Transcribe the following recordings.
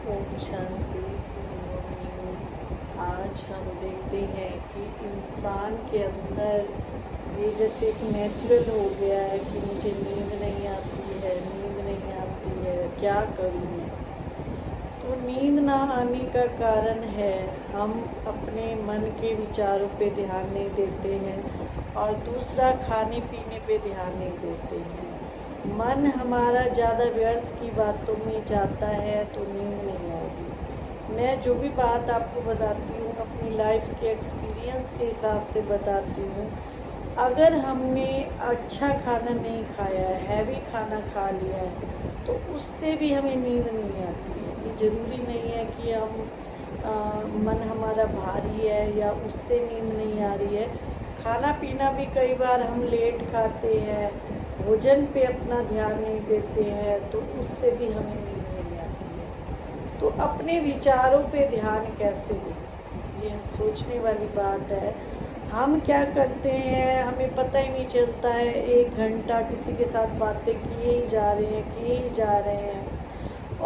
ओम शांति। आज हम देखते हैं कि इंसान के अंदर ये जैसे एक नेचुरल हो गया है कि मुझे नींद नहीं आती है, नींद नहीं आती है, क्या करूँ मैं। तो नींद ना आने का कारण है हम अपने मन के विचारों पे ध्यान नहीं देते हैं और दूसरा खाने पीने पे ध्यान नहीं देते हैं। मन हमारा ज़्यादा व्यर्थ की बातों में जाता है तो नींद नहीं आएगी। मैं जो भी बात आपको बताती हूँ अपनी लाइफ के एक्सपीरियंस के हिसाब से बताती हूँ। अगर हमने अच्छा खाना नहीं खाया है, हैवी खाना खा लिया है, तो उससे भी हमें नींद नहीं आती है। ये ज़रूरी नहीं है कि मन हमारा भारी है या उससे नींद नहीं आ रही है। खाना पीना भी कई बार हम लेट खाते हैं, भोजन पे अपना ध्यान नहीं देते हैं, तो उससे भी हमें नींद नहीं आती है। तो अपने विचारों पे ध्यान कैसे दें, ये सोचने वाली बात है। हम क्या करते हैं, हमें पता ही नहीं चलता है, 1 घंटा किसी के साथ बातें किए ही जा रहे हैं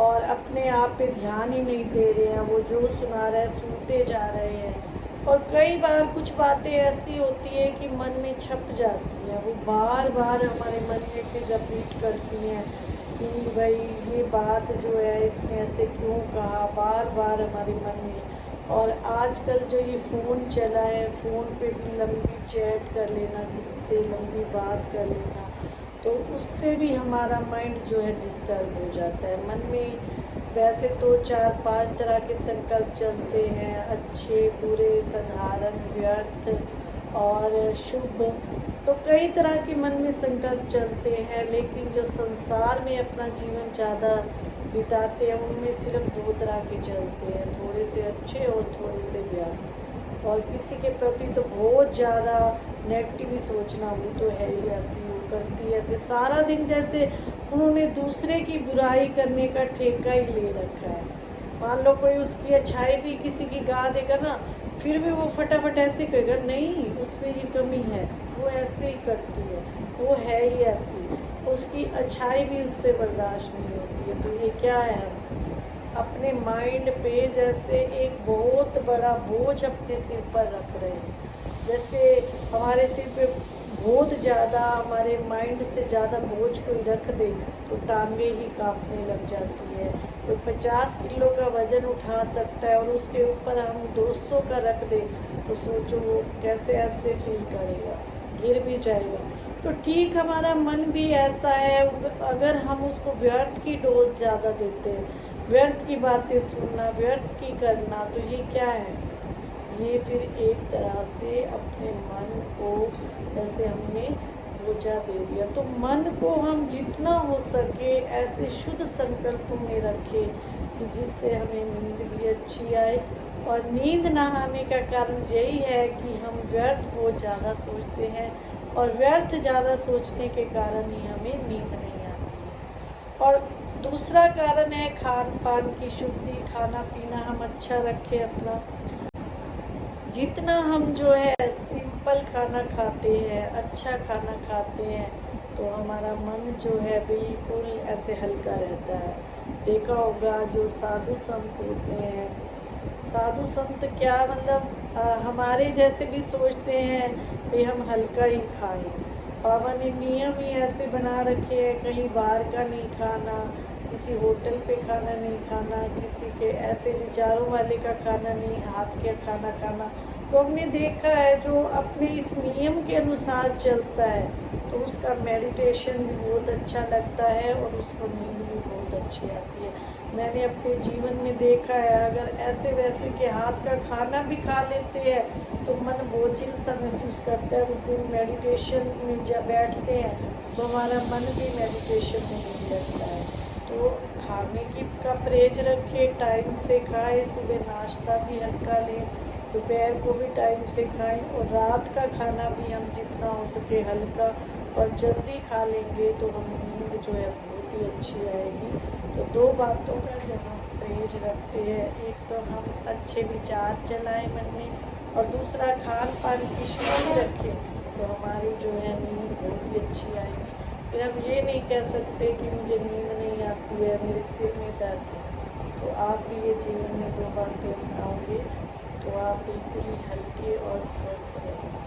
और अपने आप पे ध्यान ही नहीं दे रहे हैं। वो जो सुना रहा है सुनते जा रहे हैं और कई बार कुछ बातें ऐसी होती है कि मन में छप जाती हैं, वो बार बार हमारे मन में फिर रिपीट करती हैं कि भाई ये बात जो है इसने ऐसे क्यों कहा, बार बार हमारे मन में। और आजकल जो ये फ़ोन चला है, फ़ोन पे भी लंबी चैट कर लेना, किसी से लंबी बात कर लेना, तो उससे भी हमारा माइंड जो है डिस्टर्ब हो जाता है। मन में वैसे तो 4-5 तरह के संकल्प चलते हैं, अच्छे, बुरे, साधारण, व्यर्थ और शुभ। तो कई तरह के मन में संकल्प चलते हैं, लेकिन जो संसार में अपना जीवन ज़्यादा बिताते हैं उनमें सिर्फ 2 तरह के चलते हैं, थोड़े से अच्छे और थोड़े से व्यर्थ। और किसी के प्रति तो बहुत ज़्यादा नेगेटिव ही सोचना, वो तो है ही, ऐसी वो करती है ऐसे सारा दिन, जैसे उन्होंने दूसरे की बुराई करने का ठेका ही ले रखा है। मान लो कोई उसकी अच्छाई भी किसी की गा देगा ना, फिर भी वो फटाफट ऐसे कहेगा नहीं उसमें ये कमी है, वो ऐसे ही करती है, वो है ही ऐसी, उसकी अच्छाई भी उससे बर्दाश्त नहीं होती है। तो ये क्या है, हम अपने माइंड पे जैसे एक बहुत बड़ा बोझ अपने सिर पर रख रहे हैं। जैसे हमारे सिर पे बहुत ज़्यादा, हमारे माइंड से ज़्यादा बोझ कोई रख दे तो टांगे ही कांपने लग जाती है। कोई 50 किलो का वज़न उठा सकता है और उसके ऊपर हम 200 का रख दे तो सोचो वो कैसे ऐसे फील करेगा, गिर भी जाएगा। तो ठीक हमारा मन भी ऐसा है, अगर हम उसको व्यर्थ की डोज ज़्यादा देते हैं, व्यर्थ की बातें सुनना, व्यर्थ की करना, तो ये क्या है, ये फिर एक तरह से अपने मन को जैसे हमने बोझा दे दिया। तो मन को हम जितना हो सके ऐसे शुद्ध संकल्प में रखें कि जिससे हमें नींद भी अच्छी आए। और नींद ना आने का कारण यही है कि हम व्यर्थ बहुत ज़्यादा सोचते हैं और व्यर्थ ज़्यादा सोचने के कारण ही हमें नींद नहीं आती है। और दूसरा कारण है खान पान की शुद्धि, खाना पीना हम अच्छा रखें अपना। जितना हम जो है सिंपल खाना खाते हैं, अच्छा खाना खाते हैं, तो हमारा मन जो है बिल्कुल ऐसे हल्का रहता है। देखा होगा जो साधु संत होते हैं, साधु संत क्या मतलब हमारे जैसे भी सोचते हैं कि हम हल्का ही खाएं। बाबा ने नियम ही ऐसे बना रखे हैं, कहीं बाहर का नहीं खाना, किसी होटल पे खाना नहीं खाना, किसी के ऐसे विचारों वाले का खाना नहीं, हाथ का खाना खाना। तो हमने देखा है जो अपने इस नियम के अनुसार चलता है तो उसका मेडिटेशन भी बहुत अच्छा लगता है और उसको नींद भी बहुत अच्छी आती है। मैंने अपने जीवन में देखा है, अगर ऐसे वैसे के हाथ का खाना भी खा लेते हैं तो मन बोझिल सा महसूस करता है। उस दिन मेडिटेशन में जब बैठते हैं तो हमारा मन भी मेडिटेशन में नहीं लगता है। तो खाने की का परहेज रखें, टाइम से खाएं, सुबह नाश्ता भी हल्का लें, दोपहर को भी टाइम से खाएं और रात का खाना भी हम जितना हो सके हल्का और जल्दी खा लेंगे तो हमें नींद जो है बहुत ही अच्छी आएगी। तो 2 बातों का जब हम परहेज रखते हैं, एक तो हम अच्छे विचार चलाएं मन में और दूसरा खान पान की शुद्धि रखें, तो हमारी जो है नींद बहुत ही अच्छी आएगी। फिर हम ये नहीं कह सकते कि मुझे नींद नहीं आती है, मेरे सिर में दर्द है। तो आप भी ये जीवन में 2 बातें अपनाओगे तो आप बिल्कुल ही हल्के और स्वस्थ रहेंगे।